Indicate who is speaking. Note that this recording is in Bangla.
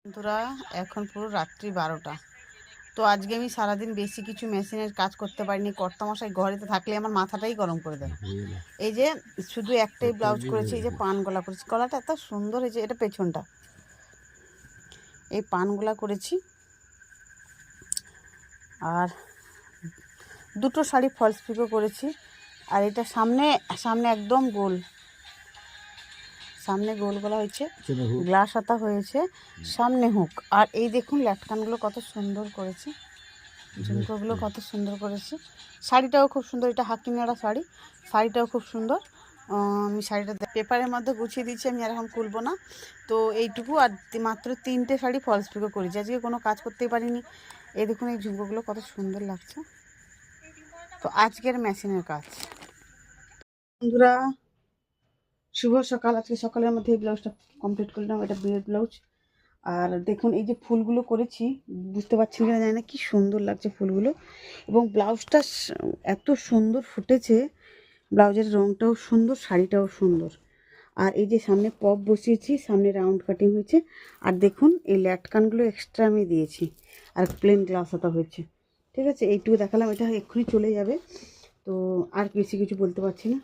Speaker 1: বন্ধুরা, এখন পুরো রাত্রি 12টা। তো আজকে আমি সারাদিন বেশি কিছু মেশিনের কাজ করতে পারিনি। কর্তামশাই ঘরেতে থাকলে আমার মাথাটাই গরম করে দেয়। এই যে শুধু একটাই ব্লাউজ করেছি, এই যে পান গলা করেছি, গলাটা এত সুন্দর হয়েছে। এটা পেছনটা, এই পান গলা করেছি। আর দুটো শাড়ি ফলস পিকো করেছি। আর এটা সামনে সামনে একদম গোল, সামনে গোল গলা হয়েছে, গ্লাস হাতা হয়েছে, সামনে হুক। আর এই দেখুন ল্যাটকানগুলো কত সুন্দর করেছি, ঝুমকোগুলো কত সুন্দর করেছি। শাড়িটাও খুব সুন্দর, এটা হাকিনাড়া শাড়ি, শাড়িটাও খুব সুন্দর। আমি শাড়িটা পেপারের মধ্যে গুছিয়ে দিচ্ছি, আমি আর এখন খুলবো না। তো এইটুকু, আর মাত্র 3টে শাড়ি ফলস পিকো করেছি, আজকে কোনো কাজ করতেই পারিনি। এই দেখুন এই ঝুমকোগুলো কত সুন্দর লাগছে। তো আজকের মেশিনের কাজ। বন্ধুরা, শুভ সকাল। আজকে সকালের মধ্যে এই ব্লাউজটা কমপ্লিট করলাম, এটা বিয়ের ব্লাউজ। আর দেখুন এই যে ফুলগুলো করেছি, বুঝতে পারছেন কিনা জানি না, কি সুন্দর লাগছে ফুলগুলো। এবং ব্লাউজটা এত সুন্দর ফুটেছে, ব্লাউজের রঙটাও সুন্দর, শাড়িটাও সুন্দর। আর এই যে সামনে পপ বসিয়েছি, সামনে রাউন্ড কাটিং হয়েছে। আর দেখুন এই ল্যাটকানগুলো এক্সট্রা আমি দিয়েছি, আর প্লেন গ্লাস হাতা হয়েছে। ঠিক আছে, এইটুকু দেখালাম, এটা এক্ষুনি চলে যাবে। তো আর বেশি কিছু বলতে পারছি না।